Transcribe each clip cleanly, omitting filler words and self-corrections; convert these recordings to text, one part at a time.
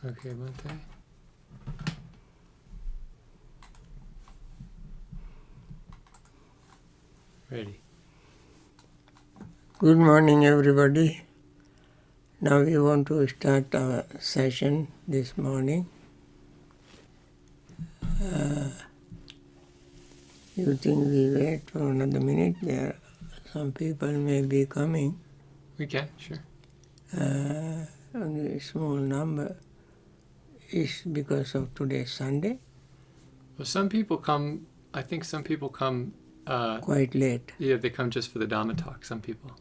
Okay, Bhante. Ready. Good morning, everybody. Now we want to start our session this morning. You think we wait for another minute? There, some people may be coming. We can, sure. Only a small number is because of today's Sunday. Well, some people come, I think some people come... Quite late. Yeah, they come just for the Dhamma talk, some people.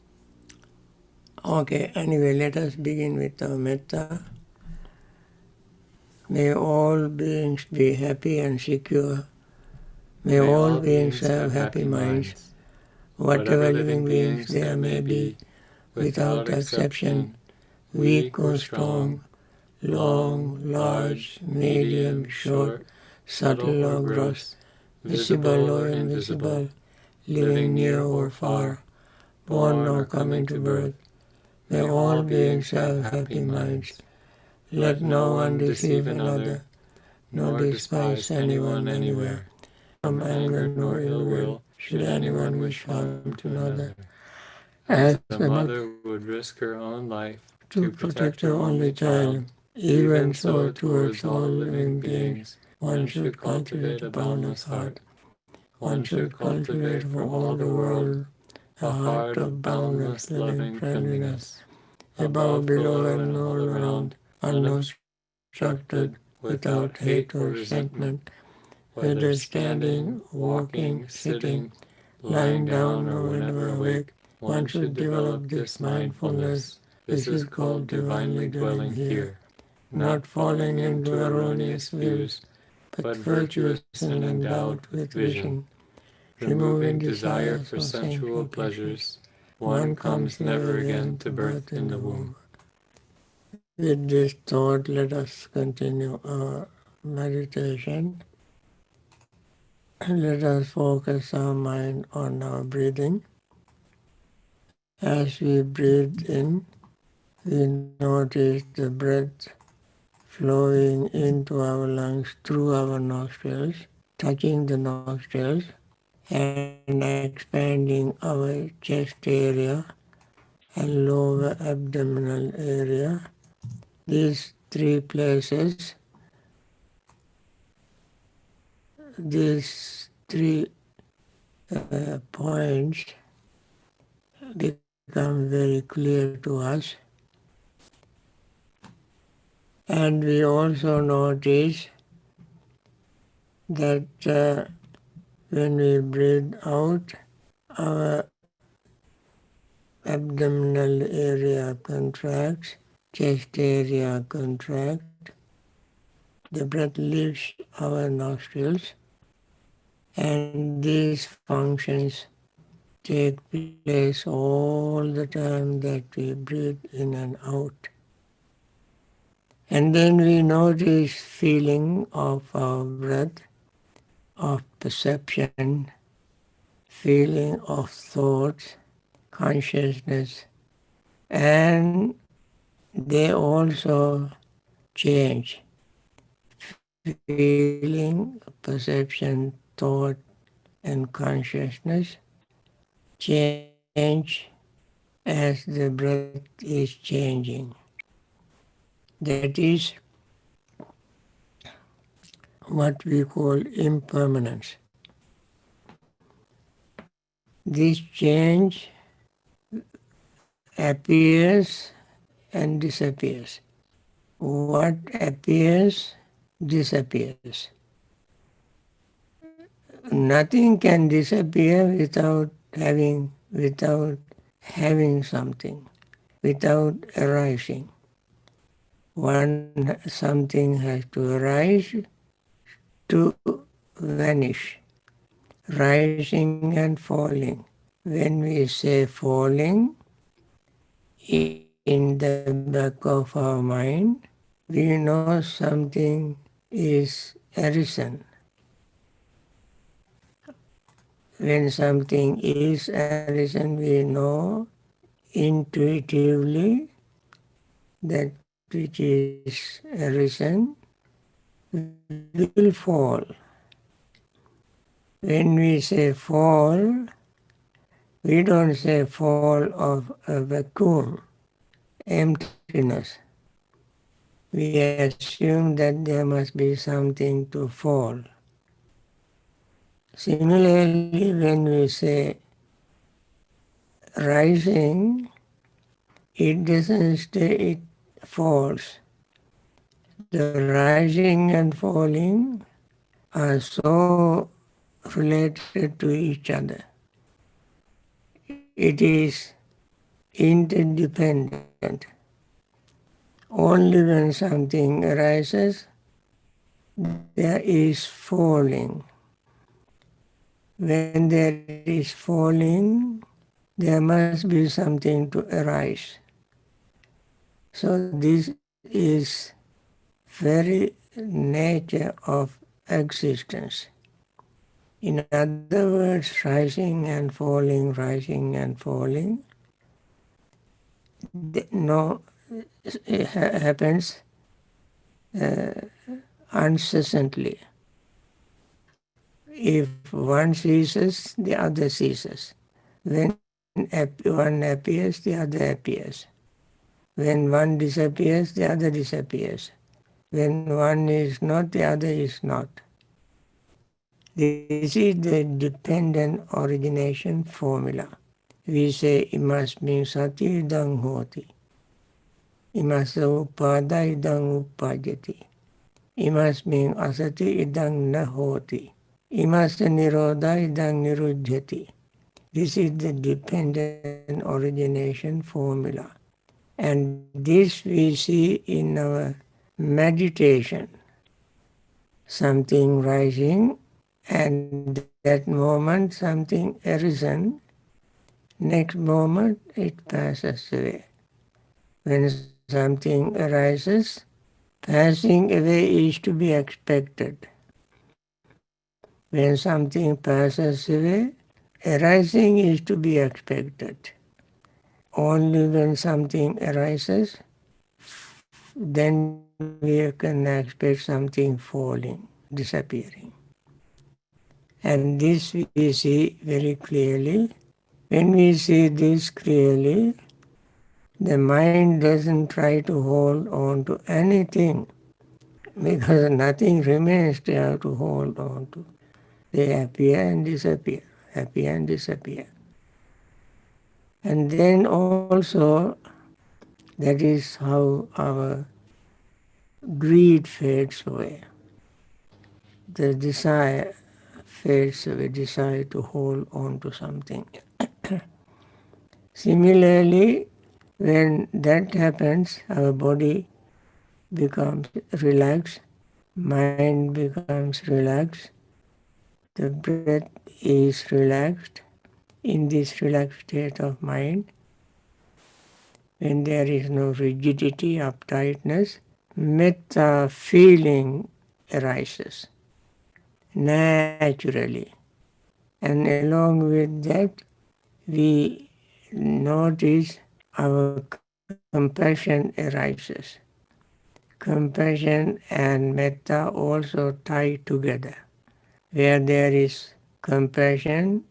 Okay, anyway, let us begin with our metta. May all beings be happy and secure. May all beings have happy minds. Whatever living beings there may be, without exception, weak or strong, long, large, medium, short, subtle or gross, visible or invisible, living near or far, born or coming to birth, may all beings have happy minds. Let no one deceive another, nor despise anyone anywhere. From anger nor ill will should anyone wish harm to another. As a mother would risk her own life to protect her only child, even so towards all living beings, one should cultivate a boundless heart. One should cultivate for all the world a heart of boundless loving friendliness, above, below, and all around, unobstructed, without hate or resentment, whether standing, walking, sitting, lying down, or whenever awake. One should develop this mindfulness. This is called divinely dwelling here, not falling into erroneous views, but virtuous and endowed with vision, removing desire for sensual pleasures. One comes never again to birth in the womb. With this thought, let us continue our meditation. Let us focus our mind on our breathing. As we breathe in, we notice the breath flowing into our lungs through our nostrils, touching the nostrils, and expanding our chest area and lower abdominal area. These three places, these three points become very clear to us. And we also notice that when we breathe out, our abdominal area contracts, chest area contracts, the breath leaves our nostrils, and these functions take place all the time that we breathe in and out. And then we notice feeling of our breath, of perception, feeling of thoughts, consciousness, and they also change. Feeling, perception, thought, and consciousness change as the breath is changing. That is what we call impermanence. This change appears and disappears. What appears disappears. Nothing can disappear without having something, without arising. Something has to arise to vanish, rising and falling. When we say falling, in the back of our mind, we know something is arisen. When something is arisen, we know intuitively that which is arisen will fall. When we say fall, we don't say fall of a vacuum, emptiness. We assume that there must be something to fall. Similarly, when we say rising, it doesn't stay, it falls. The rising and falling are so related to each other. It is interdependent. Only when something arises, there is falling. When there is falling, there must be something to arise. So this is very nature of existence. In other words, rising and falling, no, it happens incessantly. If one ceases, the other ceases. When one appears, the other appears. When one disappears, the other disappears. When one is not, the other is not. This is the dependent origination formula. We say imasmin sati idang hoti. Imasa upada idang upajati. Imasmin asati idang na hoti. Imasa nirodha idang nirujjati. This is the dependent origination formula. And this we see in our meditation. Something rising, and that moment something arisen, next moment it passes away. When something arises, passing away is to be expected. When something passes away, arising is to be expected. Only when something arises, then we can expect something falling, disappearing. And this we see very clearly. When we see this clearly, the mind doesn't try to hold on to anything because nothing remains there to hold on to. They appear and disappear, appear and disappear. And then also, that is how our greed fades away. The desire fades away, desire to hold on to something. Similarly, when that happens, our body becomes relaxed, mind becomes relaxed, the breath is relaxed. In this relaxed state of mind, when there is no rigidity, uptightness, metta feeling arises naturally. And along with that, we notice our compassion arises. Compassion and metta also tie together. Where there is compassion,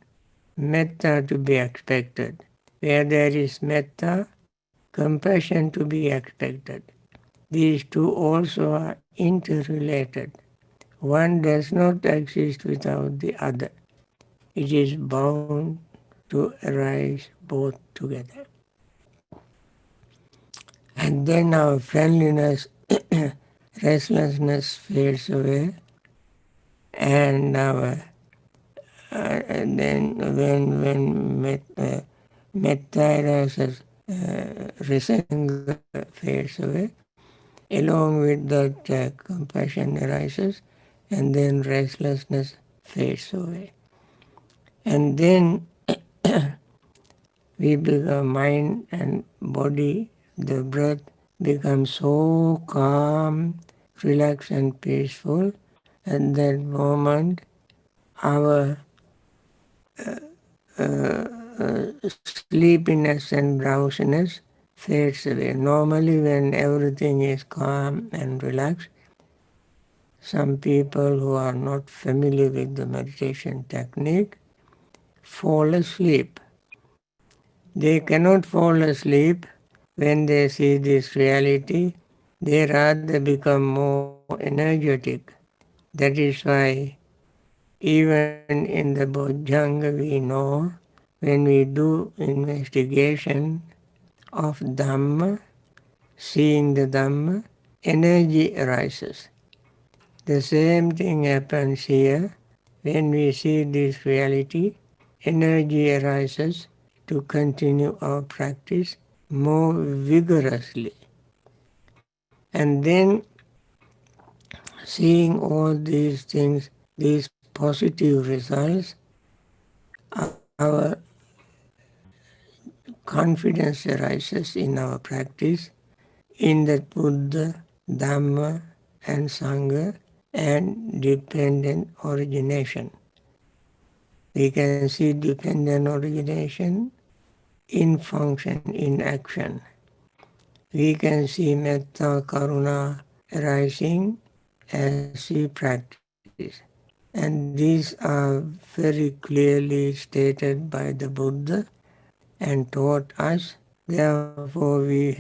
metta to be expected. Where there is metta, compassion to be expected. These two also are interrelated. One does not exist without the other. It is bound to arise both together. And then our friendliness, restlessness fades away, and our and then when metta arises, resentment fades away. Along with that, compassion arises, and then restlessness fades away. And then we become mind and body, the breath becomes so calm, relaxed and peaceful. At that moment, our sleepiness and drowsiness fades away. Normally when everything is calm and relaxed, some people who are not familiar with the meditation technique fall asleep. They cannot fall asleep when they see this reality. They rather become more energetic. That is why even in the Bojjhanga we know when we do investigation of Dhamma, seeing the Dhamma, energy arises. The same thing happens here. When we see this reality, energy arises to continue our practice more vigorously. And then seeing all these things, these positive results, our confidence arises in our practice, in that Buddha, Dhamma and Sangha and dependent origination. We can see dependent origination in function, in action. We can see metta, karuna arising as we practice. And these are very clearly stated by the Buddha and taught us. Therefore we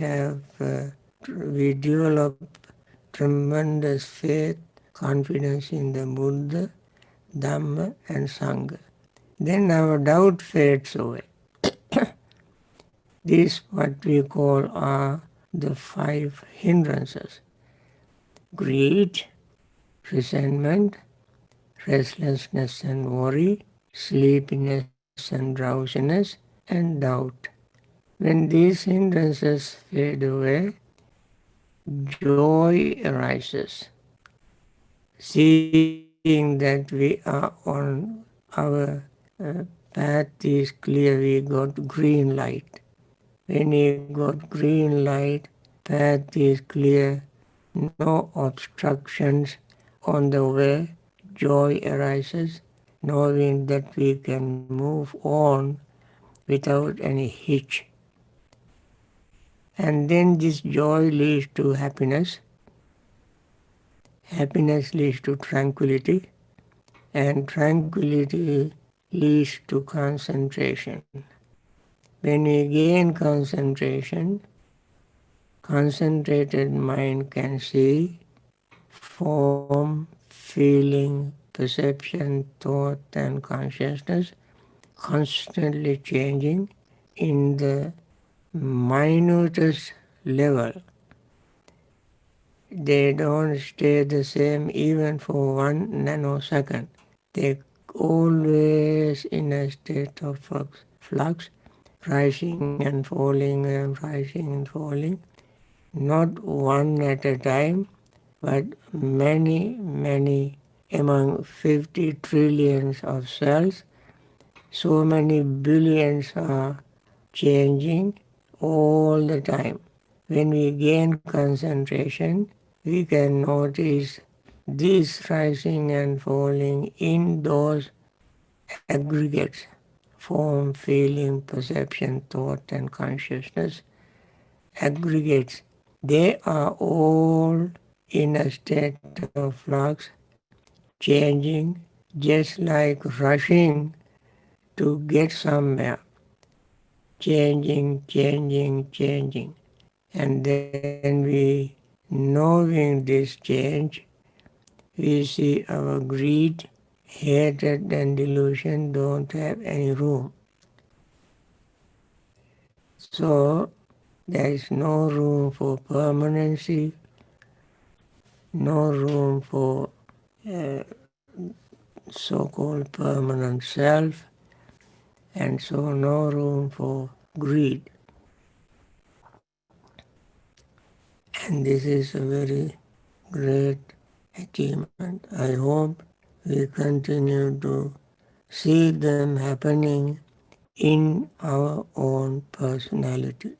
develop tremendous faith, confidence in the Buddha, Dhamma and Sangha. Then our doubt fades away. These what we call are the 5 hindrances: greed, resentment, restlessness and worry, sleepiness and drowsiness, and doubt. When these hindrances fade away, joy arises. Seeing that we are on our path is clear, we got green light. When we got green light, path is clear, no obstructions on the way, joy arises, knowing that we can move on without any hitch. And then this joy leads to happiness. Happiness leads to tranquility, and tranquility leads to concentration. When we gain concentration, concentrated mind can see form, feeling, perception, thought and consciousness constantly changing in the minutest level. They don't stay the same even for 1 nanosecond. They always in a state of flux, rising and falling and rising and falling. Not one at a time, but many among 50 trillions of cells. So many billions are changing all the time. When we gain concentration, we can notice this rising and falling in those aggregates: form, feeling, perception, thought and consciousness. Aggregates, they are all in a state of flux, changing, just like rushing to get somewhere. Changing. And then we, knowing this change, we see our greed, hatred and delusion don't have any room. So there is no room for permanency, no room for so-called permanent self, and so no room for greed. And this is a very great achievement. I hope we continue to see them happening in our own personality.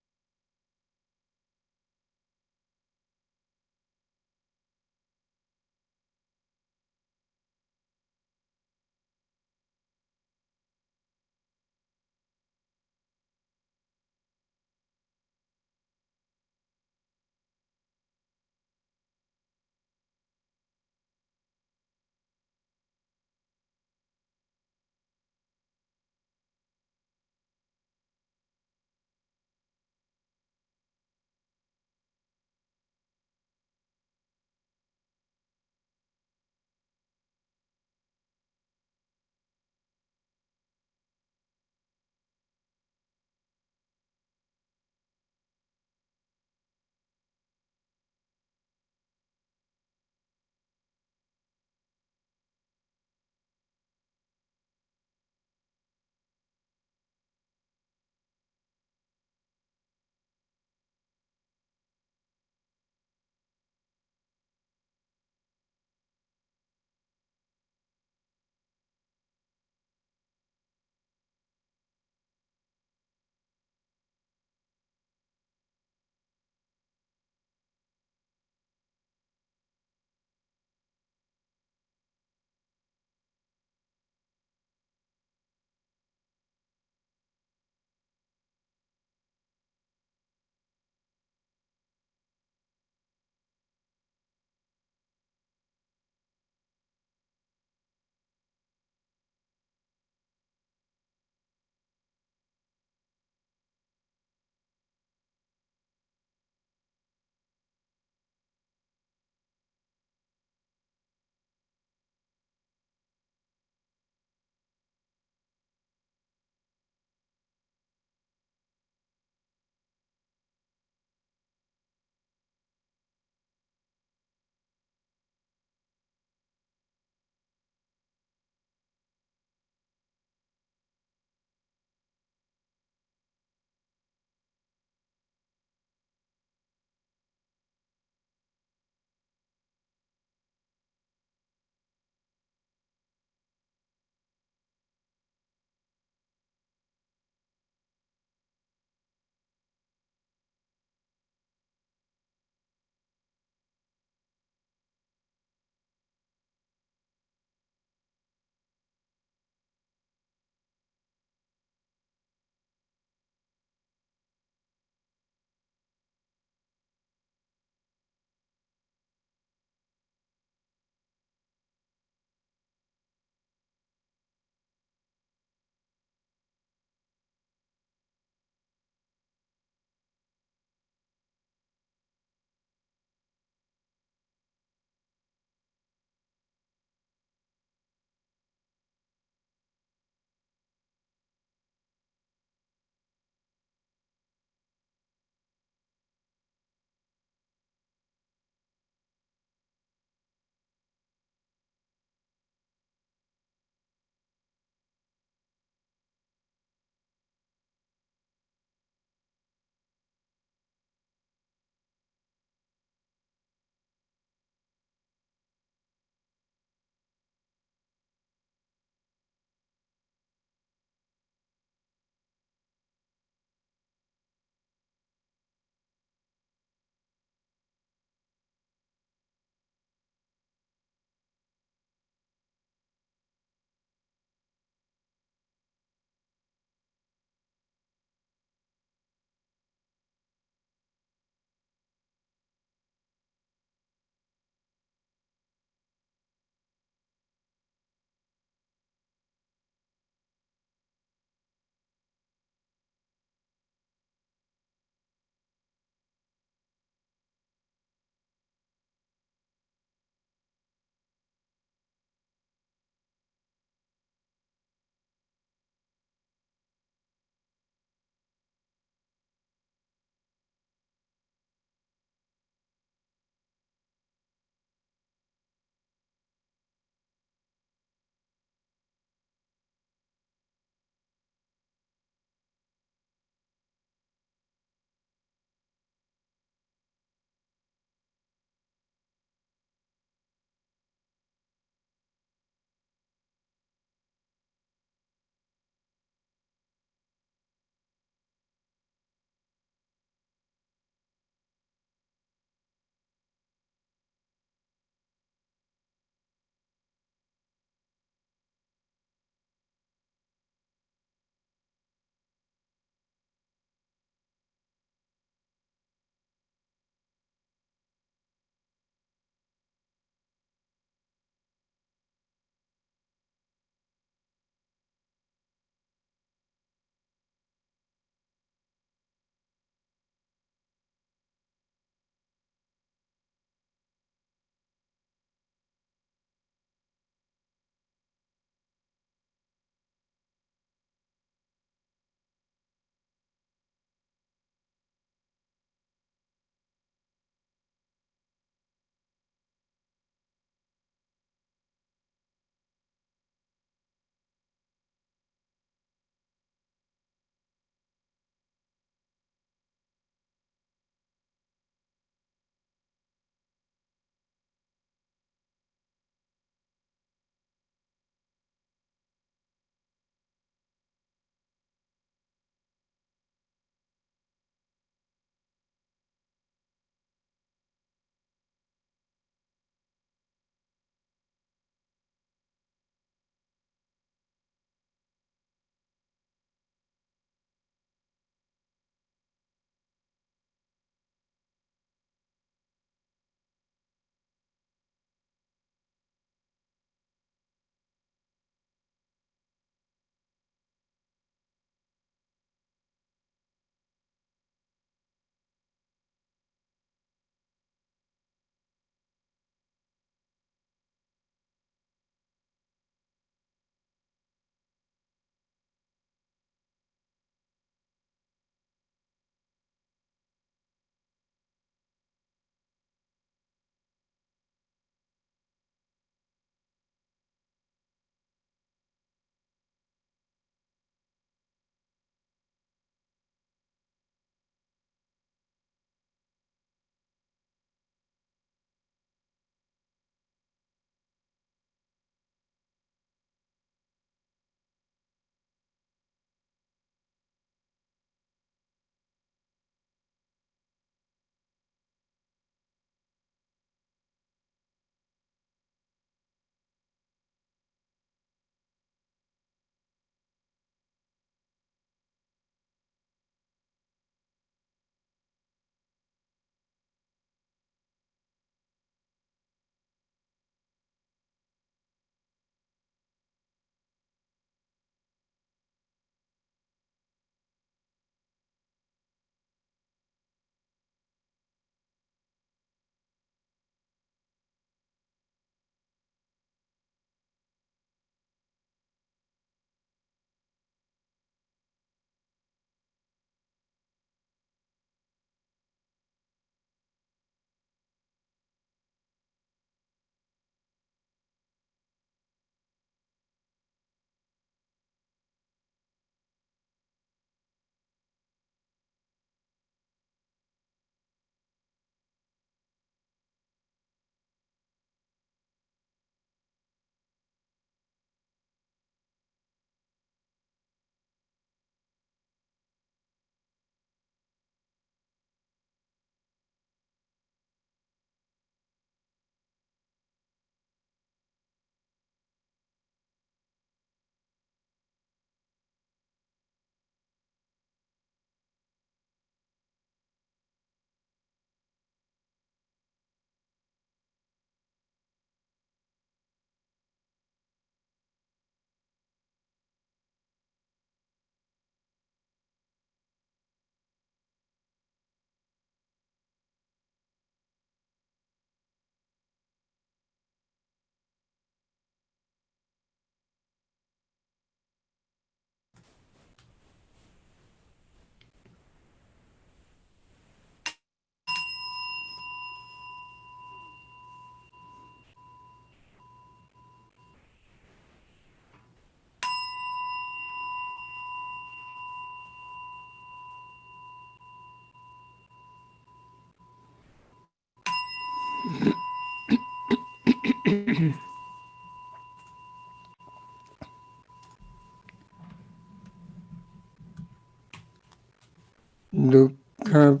Dukkha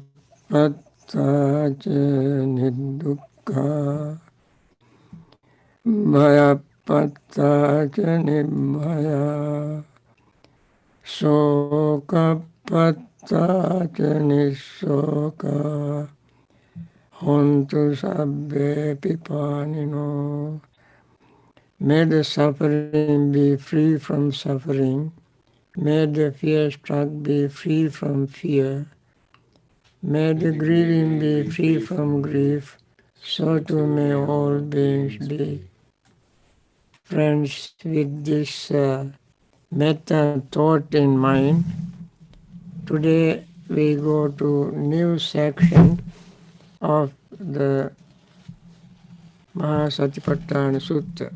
pattaca nidukkha Bhaya pattaca nibbhaya Soka pattaca nisoka Hontu sabbe pipanino. May the suffering be free from suffering. May the fear-struck be free from fear. May the grieving be free from grief. So too may all beings be. Friends, with this metta thought in mind, today we go to new section of the Mahasatipatthana Sutta.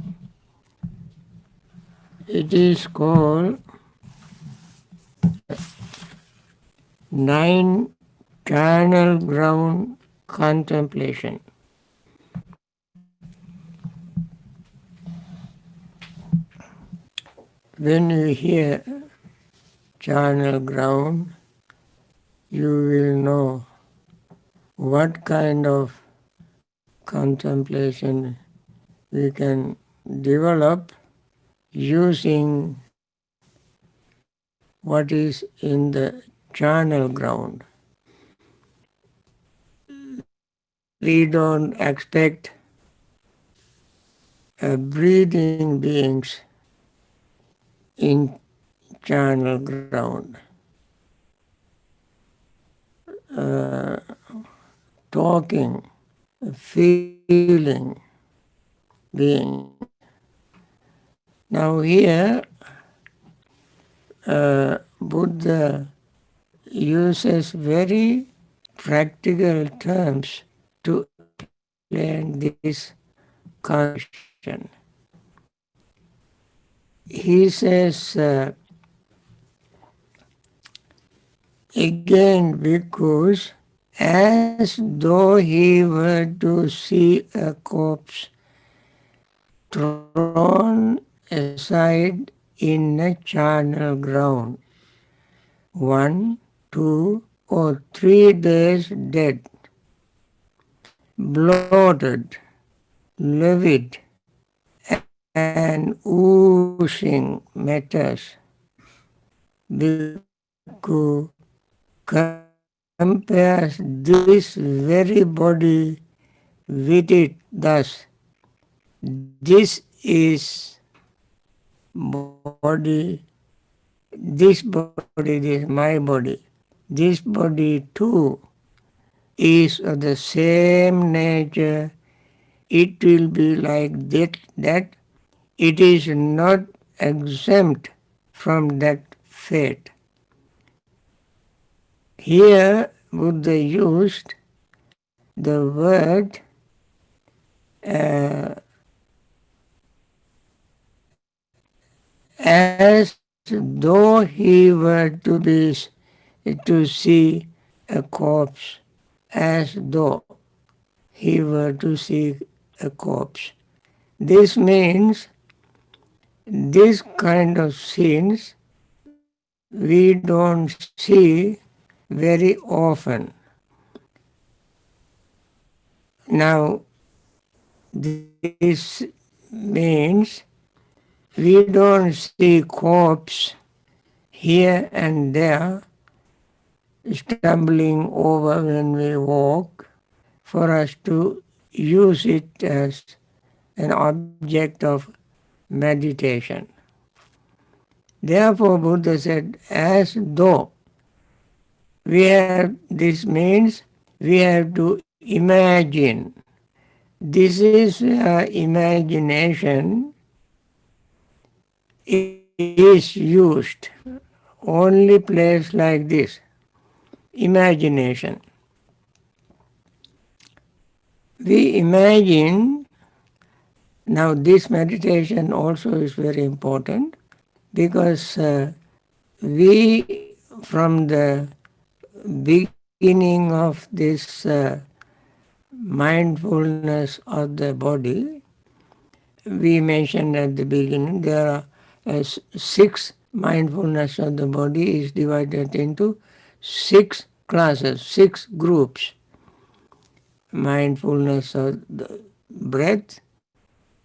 It is called Nine Charnel Ground Contemplation. When you hear charnel ground, you will know what kind of contemplation we can develop using what is in the charnel ground. We don't expect breathing beings in charnel ground. Talking, feeling beings. Now here, Buddha uses very practical terms to explain this conception. He says, again, because as though he were to see a corpse thrown aside in a charnel ground, 1, 2, or 3 days dead, bloated, livid, and oozing matters. Bhikkhu compares this very body with it thus. This is body, this is my body. This body too is of the same nature. It will be like that. It is not exempt from that fate. Here Buddha used the word as though he were to see a corpse, as though he were to see a corpse. This means this kind of scenes we don't see very often. Now, this means we don't see corpse here and there stumbling over when we walk for us to use it as an object of meditation. Therefore, Buddha said, as though this means we have to imagine. This is imagination is used only place like this. Imagination. We imagine. Now this meditation also is very important because we from the beginning of this mindfulness of the body, we mentioned at the beginning, there are six mindfulness of the body is divided into six classes, six groups. Mindfulness of the breath,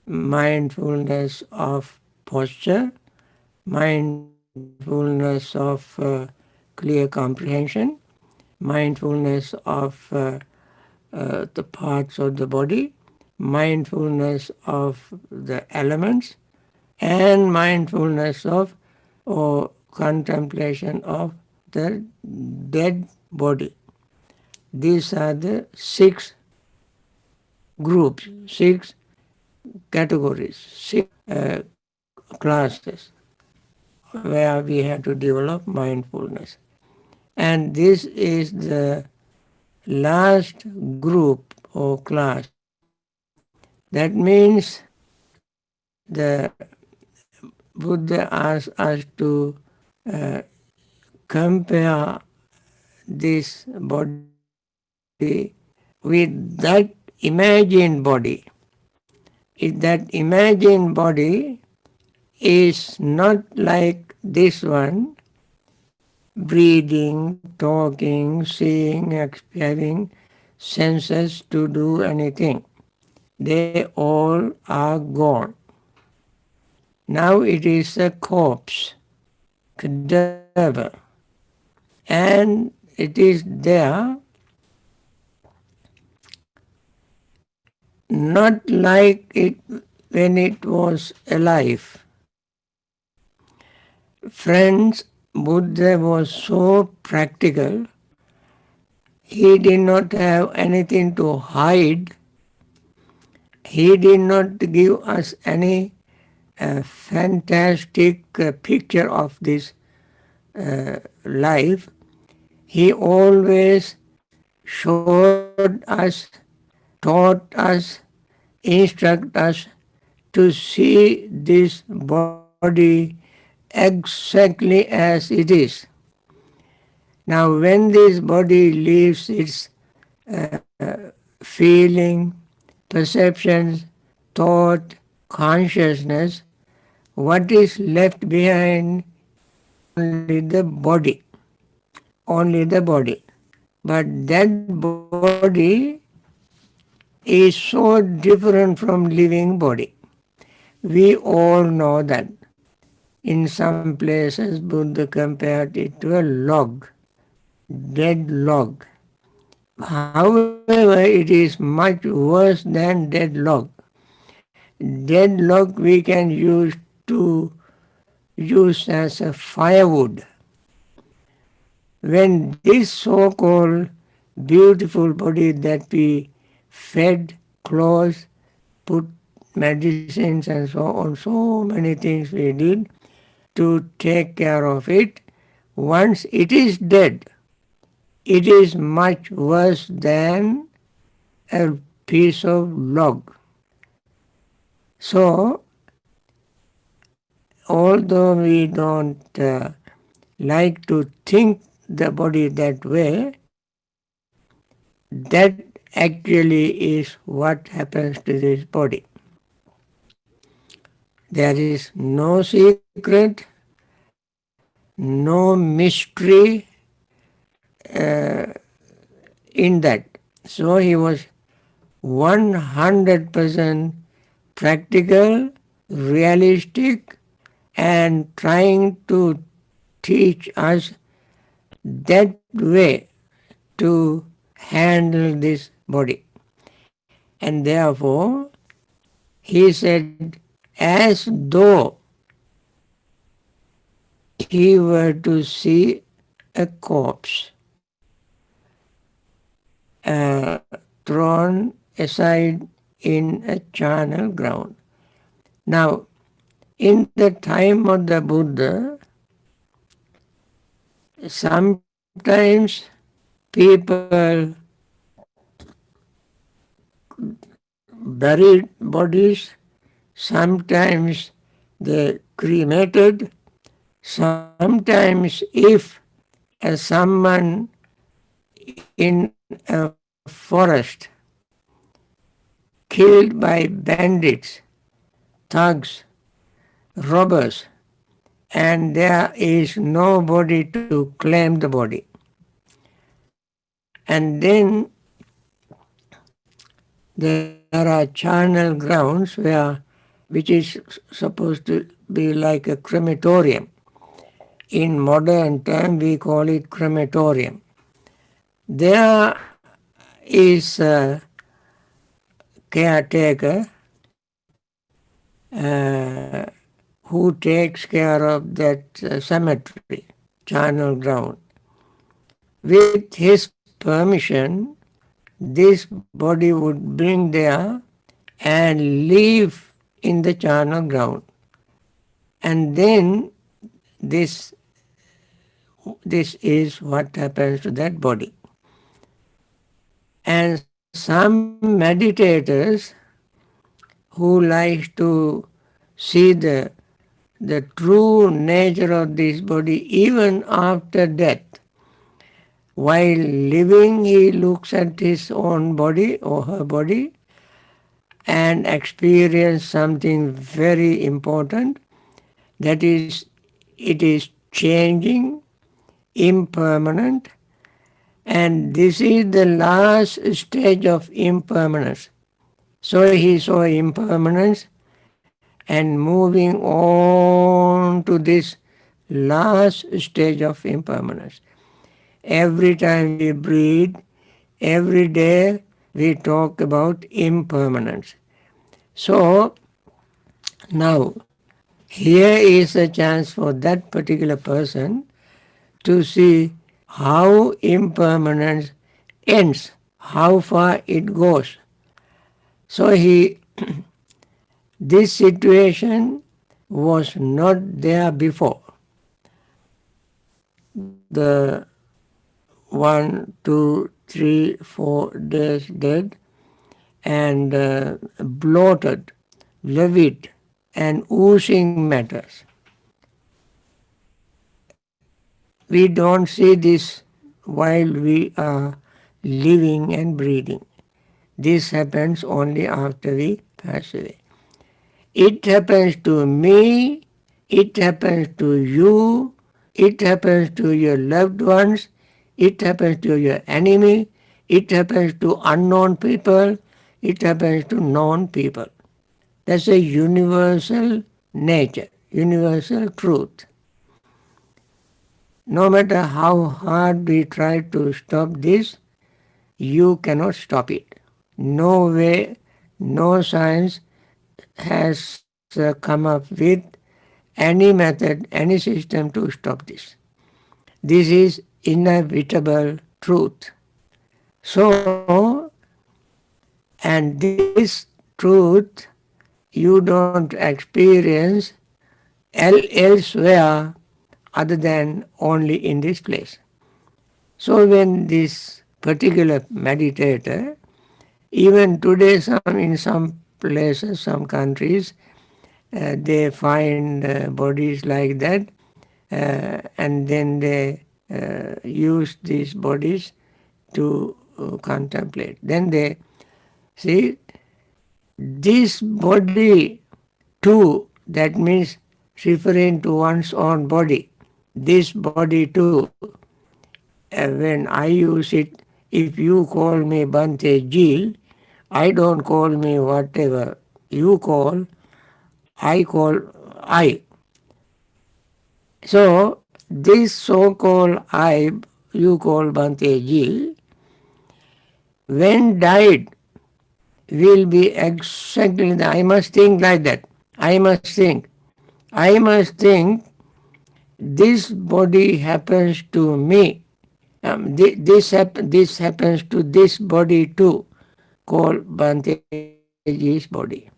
mindfulness of posture, mindfulness of clear comprehension, mindfulness of the parts of the body, mindfulness of the elements, and mindfulness of or contemplation of the dead body. These are the six groups, six categories, six classes where we have to develop mindfulness. And this is the last group or class. That means the Buddha asks us to compare this body with that imagined body. If that imagined body is not like this one, breathing, talking, seeing, having senses to do anything. They all are gone. Now it is a corpse, cadaver, and it is there not like it when it was alive. Friends, Buddha was so practical, he did not have anything to hide. He did not give us any fantastic picture of this life. He always showed us, taught us, instruct us to see this body exactly as it is. Now, when this body leaves its feeling, perceptions, thought, consciousness, what is left behind only the body. Only the body. But that body is so different from living body. We all know that. In some places, Buddha compared it to a log, dead log. However, it is much worse than dead log. Dead log we can use as a firewood. When this so-called beautiful body that we fed, clothed, put medicines and so many things we did to take care of it, once it is dead, it is much worse than a piece of log. So, although we don't like to think the body that way, that actually is what happens to this body. There is no secret, no mystery in that. So he was 100% practical, realistic, and trying to teach us that way to handle this body. And therefore, he said, as though he were to see a corpse thrown aside in a charnel ground. Now, in the time of the Buddha, sometimes people buried bodies, sometimes they cremated, sometimes if someone in a forest killed by bandits thugs, robbers, and there is nobody to claim the body. And then there are charnel grounds which is supposed to be like a crematorium. In modern term, we call it crematorium. There is a caretaker who takes care of that cemetery, charnel ground. With his permission, this body would bring there and leave in the charnel ground. And then this, this is what happens to that body. And some meditators who like to see the true nature of this body even after death. While living, he looks at his own body or her body and experience something very important. That is, it is changing, impermanent, and this is the last stage of impermanence. So he saw impermanence and moving on to this last stage of impermanence. Every time we breathe, every day we talk about impermanence. So now here is a chance for that particular person to see how impermanence ends, how far it goes. So this situation was not there before. The 1, 2, 3, 4 days dead and bloated, livid, and oozing matters. We don't see this while we are living and breathing. This happens only after we pass away. It happens to me, it happens to you, it happens to your loved ones, it happens to your enemy, it happens to unknown people, it happens to known people. That's a universal nature, universal truth. No matter how hard we try to stop this, you cannot stop it. No way, no science has come up with any method, any system to stop this. This is inevitable truth. So, and this truth you don't experience elsewhere other than only in this place. So when this particular meditator, even today in some places, some countries, they find bodies like that and then they use these bodies to contemplate. Then they see this body too, that means referring to one's own body, this body too. When I use it, if you call me Bante Jil, I don't call me whatever you call, I call I. So this so-called I, you call Bante Jil, when died, will be exactly that. I must think like that. I must think. I must think this body happens to me. This happens to this body too, called Banteji's body.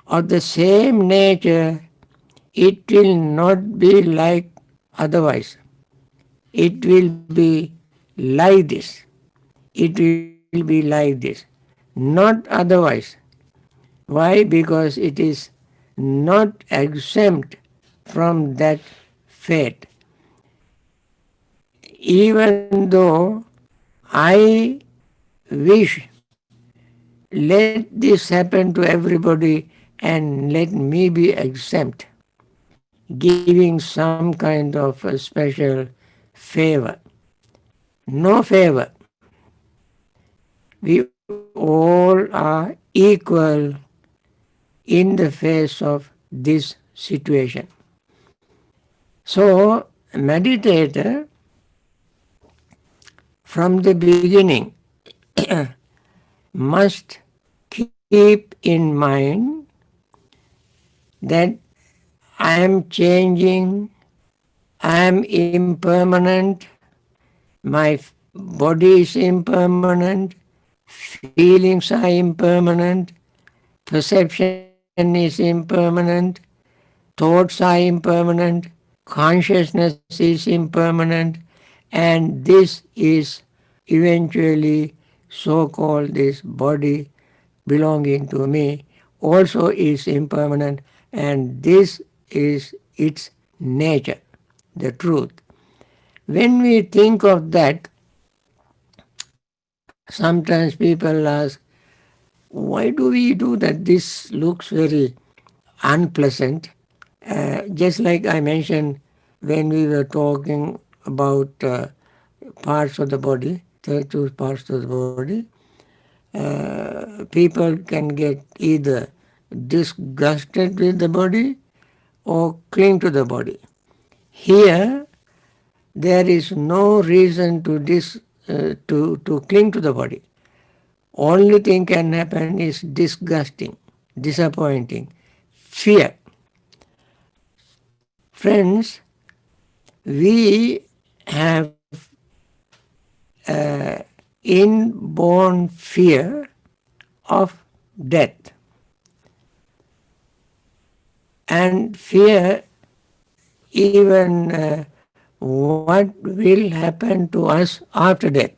Of the same nature, it will not be like otherwise. It will be like this. It will be like this. Not otherwise. Why? Because it is not exempt from that fate. Even though I wish let this happen to everybody and let me be exempt, giving some kind of a special favor. No favor. We all are equal in the face of this situation. So, a meditator from the beginning must keep in mind that I am changing, I am impermanent, my body is impermanent, feelings are impermanent, perception is impermanent, thoughts are impermanent, consciousness is impermanent, and this is eventually so called this body belonging to me also is impermanent, and this is its nature, the truth. When we think of that, sometimes people ask, why do we do that? This looks very unpleasant. Just like I mentioned when we were talking about parts of the body, 32 parts of the body, people can get either disgusted with the body or cling to the body. Here, there is no reason to cling to the body. Only thing can happen is disgusting, disappointing, fear. Friends, we have inborn fear of death, and fear even what will happen to us after death.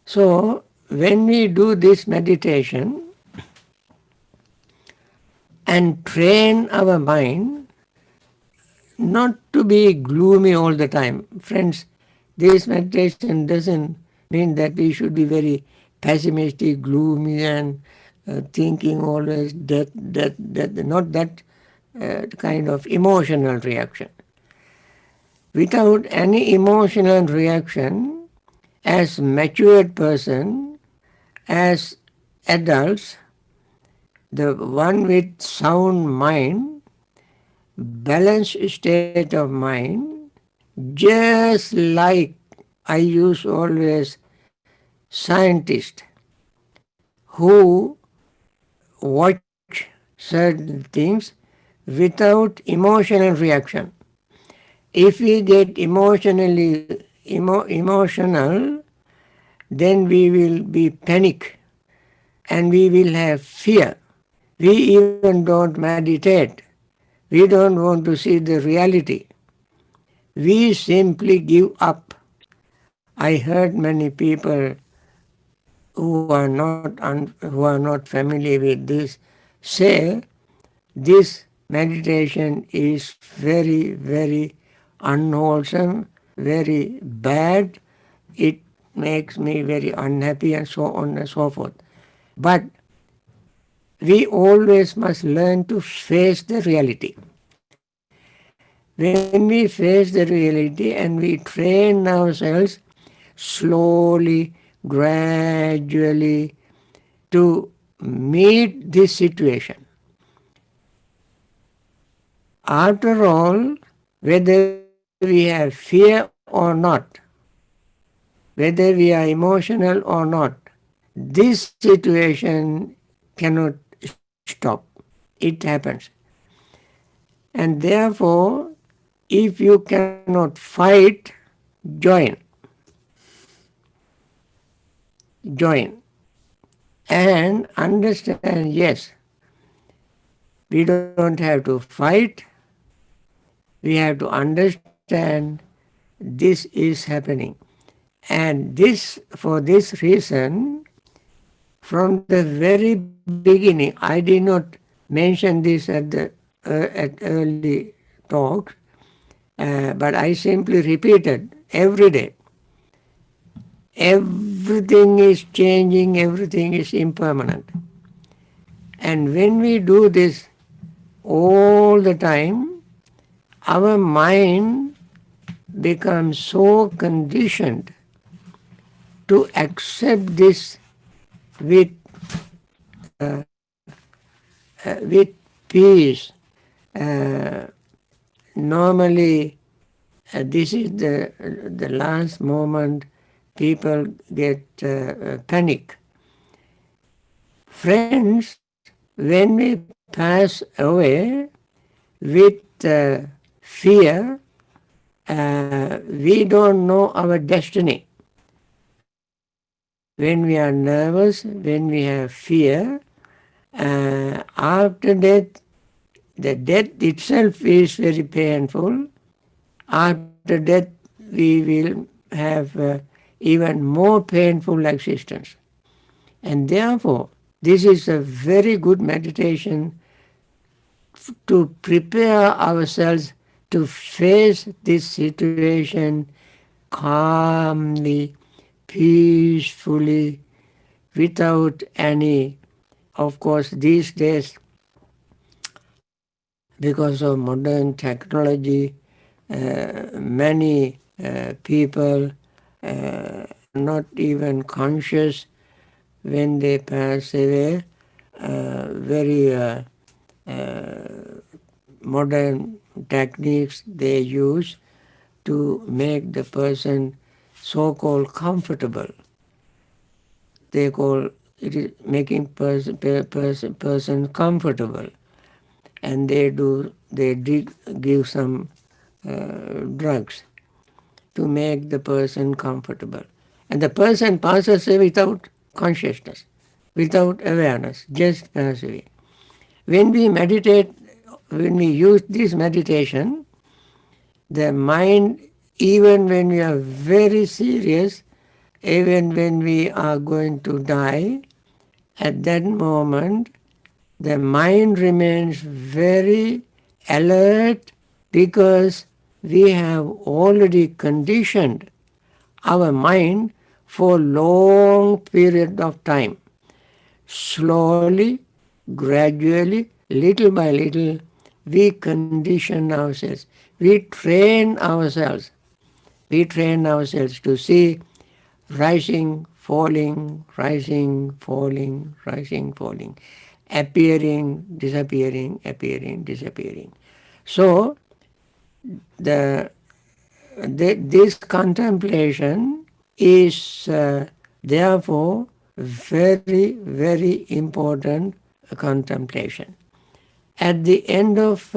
So, when we do this meditation and train our mind not to be gloomy all the time, friends, this meditation doesn't mean that we should be very pessimistic, gloomy, and thinking always death, death, death, not that kind of emotional reaction. Without any emotional reaction, as matured person, as adults, the one with sound mind, balanced state of mind, just like I use always scientists who watch certain things without emotional reaction. If we get emotional, then we will be panic and we will have fear. We even don't meditate. We don't want to see the reality. We simply give up. I heard many people who are not familiar with this say this meditation is very, very unwholesome, very bad. It makes me very unhappy, and so on and so forth. But we always must learn to face the reality. When we face the reality and we train ourselves slowly, gradually to meet this situation. After all, whether we have fear or not, whether we are emotional or not, this situation cannot stop. It happens. And therefore, if you cannot fight, join. Join. And understand, yes, we don't have to fight. We have to understand this is happening. And this, for this reason, from the very beginning, I did not mention this at early talks, but I simply repeated every day. Everything is changing, everything is impermanent. And when we do this all the time, our mind becomes so conditioned to accept this with with peace. Uh, Normally, this is the last moment people get panic. Friends, when we pass away with fear, we don't know our destiny. When we are nervous, when we have fear, after death, the death itself is very painful. After death, we will have even more painful existence. And therefore, this is a very good meditation to prepare ourselves to face this situation calmly, peacefully, without any, of course, these days, because of modern technology, many people not even conscious when they pass away. Very modern techniques they use to make the person so-called comfortable. They call it is making person comfortable, and they give some drugs to make the person comfortable. And the person passes away without consciousness, without awareness, just pass away. When we meditate, when we use this meditation, the mind, even when we are very serious, even when we are going to die, at that moment, the mind remains very alert because we have already conditioned our mind for long period of time. Slowly, gradually, little by little, we condition ourselves. We train ourselves. We train ourselves to see rising, falling, rising, falling, rising, falling, appearing, disappearing, appearing, disappearing. So the this contemplation is therefore very, very important contemplation. At the end of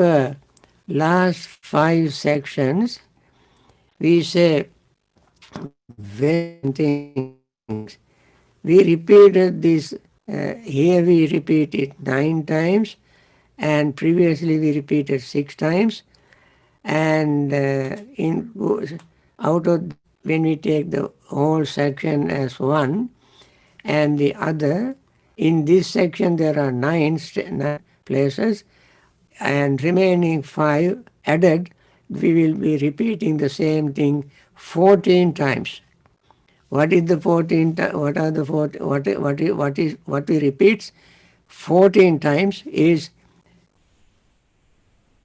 last 5 sections, we say very things. We repeated this, here we repeated 9 times, and previously we repeated 6 times. And out of, when we take the whole section as one and the other, in this section there are 9 places, and remaining 5 added, we will be repeating the same thing 14 times. What is the 14? What are the 14? What we repeats 14 times is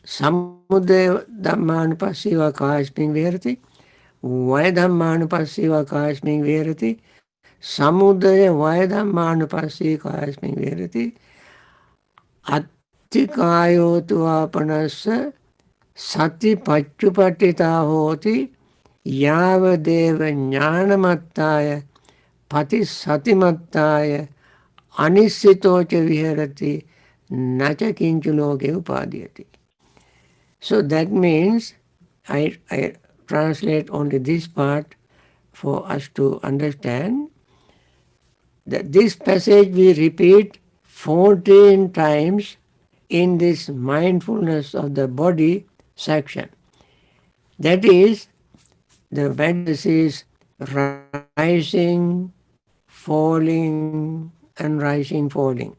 samudaya dhammanupassiva kāsmiṃ vihārati, vaya dhammanupassiva kāsmiṃ vihārati, samudaya vaya dhammanupassiva kāsmiṃ vihārati, attikāyotu āpanassa sati paccupatitā hoti yāvadeva jnānamattāya patisatimattāya anissitoca viharati naca kinchu loke upadhyati. So that means, I translate only this part for us to understand, that this passage we repeat 14 times in this mindfulness of the body section. That is, the Vedas is rising, falling, and rising, falling.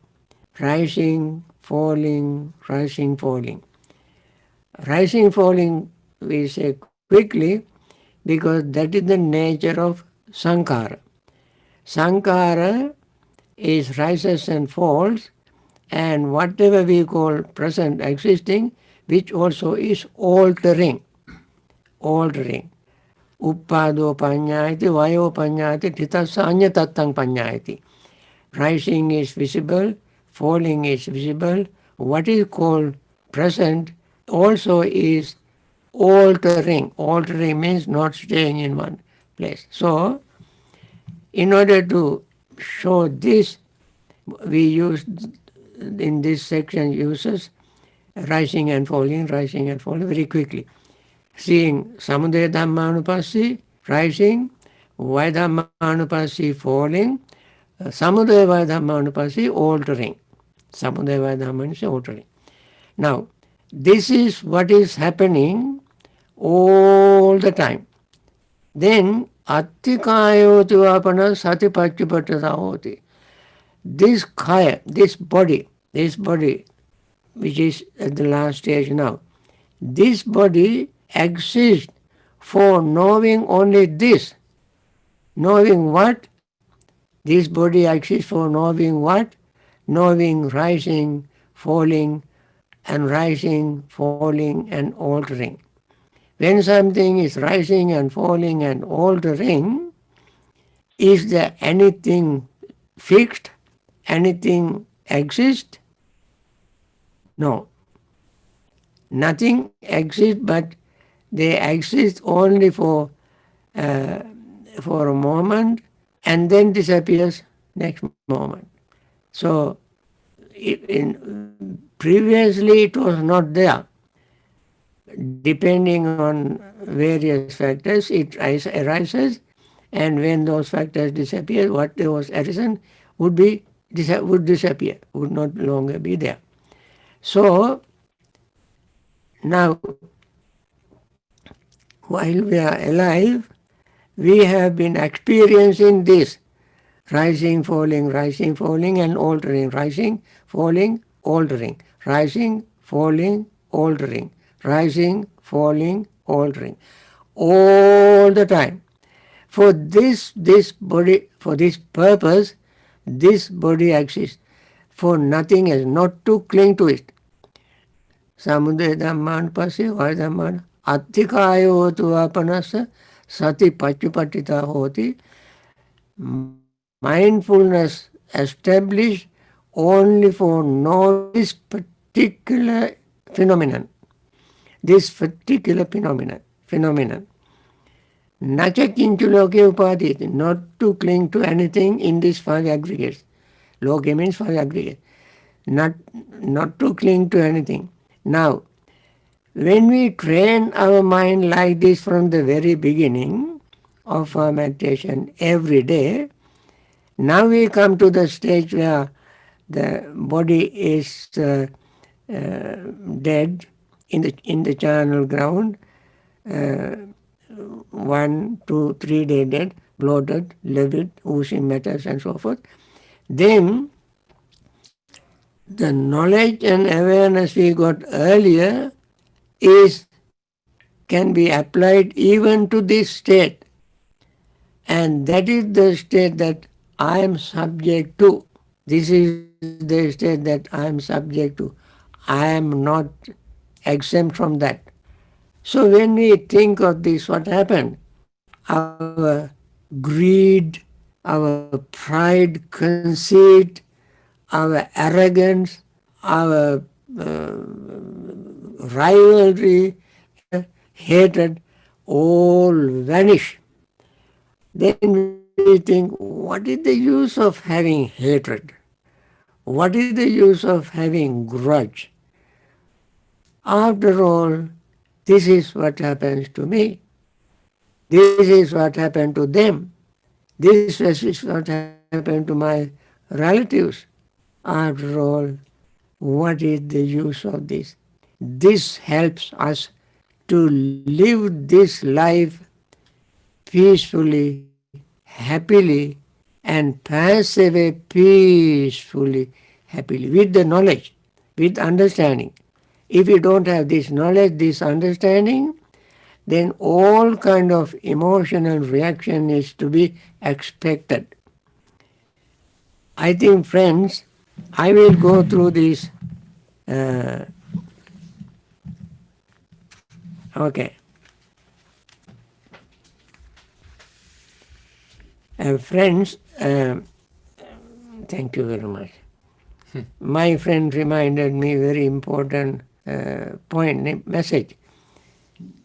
Rising, falling, rising, falling. Rising, falling, we say quickly, because that is the nature of sankhara. Sankhara is rises and falls, and whatever we call present existing, which also is altering. Altering. Uppado panyayati, vayo panyayati, titassa anyatattang panyayati. Rising is visible, falling is visible. What is called present also is altering. Altering means not staying in one place. So, in order to show this, we use in this section uses rising and falling very quickly. Seeing samudaya dhammanupassi rising, vaidhammanupassi falling, samudaya vaidhammanupassi altering. Samudaya vaidhammanupassi altering. Now, this is what is happening all the time. Then attikayoti vapana sati pachupatata hoti. This kaya, this body, which is at the last stage now, this body exists for knowing only this. Knowing what? This body exists for knowing what? Knowing rising, falling, and rising, falling, and altering. When something is rising and falling and altering, is there anything fixed? Anything exist? No. Nothing exists, but they exist only for a moment and then disappears next moment. So previously it was not there. Depending on various factors, it arises, and when those factors disappear, what was arisen would disappear, would not longer be there. So now, while we are alive, we have been experiencing this rising, falling, and altering, rising, falling, altering, rising, falling, altering, rising, falling, altering, all the time. For this body, for this purpose, this body exists. For nothing else, not to cling to it. Samudaya dhammanupassi, vaya dhamman, attikayo tu apanasa, sati pachupatita hoti. Mindfulness established only for knowing this particular phenomenon. This particular phenomenon. Nacha kinchuloke upaditi, not to cling to anything in these five aggregates. Loke means five aggregates. Not to cling to anything. Now, when we train our mind like this from the very beginning of our meditation every day, now we come to the stage where the body is dead in the charnel ground, 1, 2, 3 days dead, bloated, livid, oozing matters and so forth. Then the knowledge and awareness we got earlier can be applied even to this state. And that is the state that I am subject to. This is the state that I am subject to. I am not exempt from that. So when we think of this, what happened? Our greed, our pride, conceit, our arrogance, our rivalry, hatred, all vanish. Then we think, what is the use of having hatred? What is the use of having grudge? After all, this is what happens to me. This is what happened to them. This is what happened to my relatives. After all, what is the use of this? This helps us to live this life peacefully, happily, and pass away peacefully, happily, with the knowledge, with understanding. If you don't have this knowledge, this understanding, then all kind of emotional reaction is to be expected. I think, friends, I will go through these. Uh, okay. Friends, thank you very much. My friend reminded me very important point, message.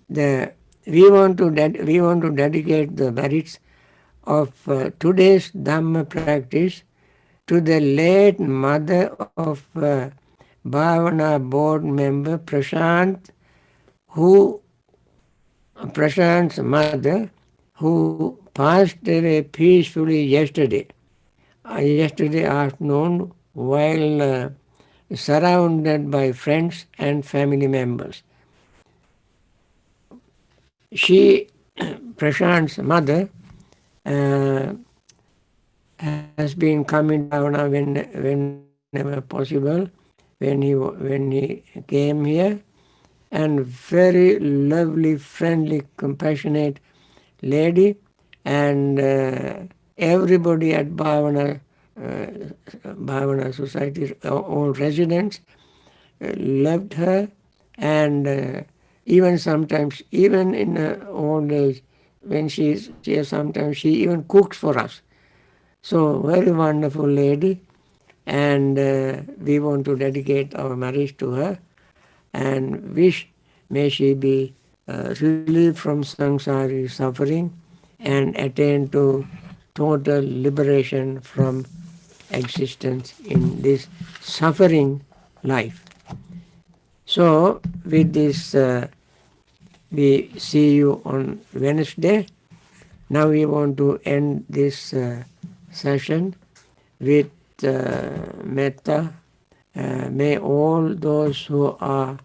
The we want to dedicate the merits of today's Dhamma practice to the late mother of Bhavana board member Prashant's mother, who passed away peacefully yesterday afternoon while surrounded by friends and family members. She, Prashant's mother, uh, has been coming to Bhavana whenever possible, when he came here, and very lovely, friendly, compassionate lady, and everybody at Bhavana Society, all residents, loved her, and even sometimes, even in her old age, when sometimes she even cooks for us. So very wonderful lady, and we want to dedicate our marriage to her, and wish may she be relieved from samsari suffering and attain to total liberation from existence in this suffering life. So with this, we see you on Wednesday. Now we want to end this session with metta. May all those who are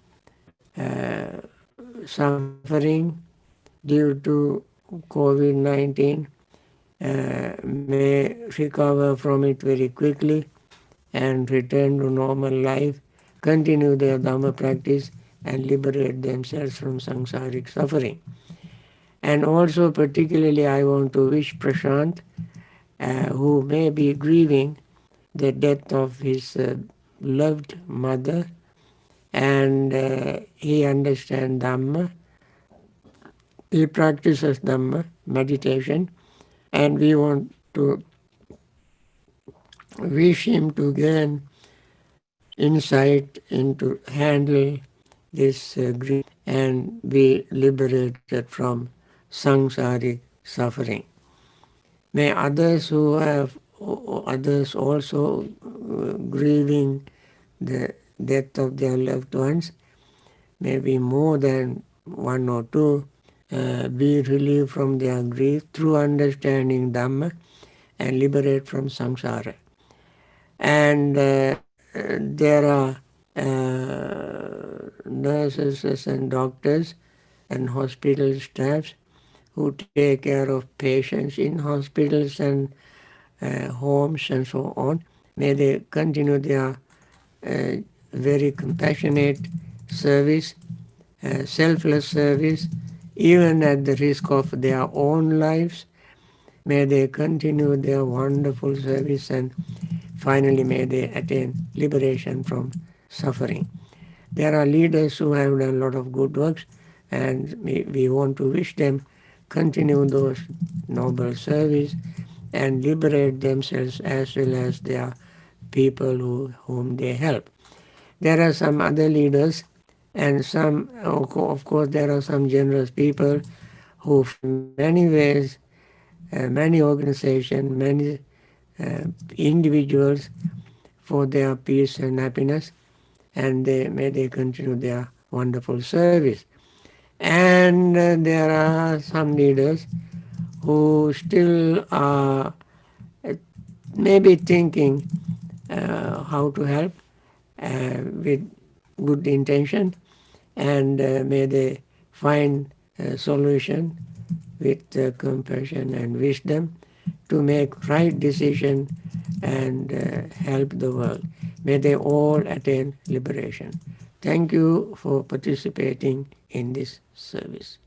suffering due to COVID-19 may recover from it very quickly and return to normal life, continue their Dhamma practice, and liberate themselves from samsaric suffering. And also, particularly, I want to wish Prashant, who may be grieving the death of his loved mother, and he understands Dhamma, he practices Dhamma, meditation, and we want to wish him to gain insight into handle this grief and be liberated from samsaric suffering. May others also grieving the death of their loved ones, maybe more than one or two, be relieved from their grief through understanding Dhamma and liberate from samsara. And there are nurses and doctors and hospital staffs who take care of patients in hospitals and homes and so on. May they continue their very compassionate service, selfless service, even at the risk of their own lives. May they continue their wonderful service, and finally may they attain liberation from suffering. There are leaders who have done a lot of good works, and we want to wish them continue those noble service and liberate themselves as well as their people whom they help. There are some other leaders, and of course, there are some generous people who, in many ways, many organizations, many individuals, for their peace and happiness, and may they continue their wonderful service. And there are some leaders who still are maybe thinking how to help with good intention, and may they find a solution with compassion and wisdom to make right decision and help the world. May they all attain liberation. Thank you for participating in this service.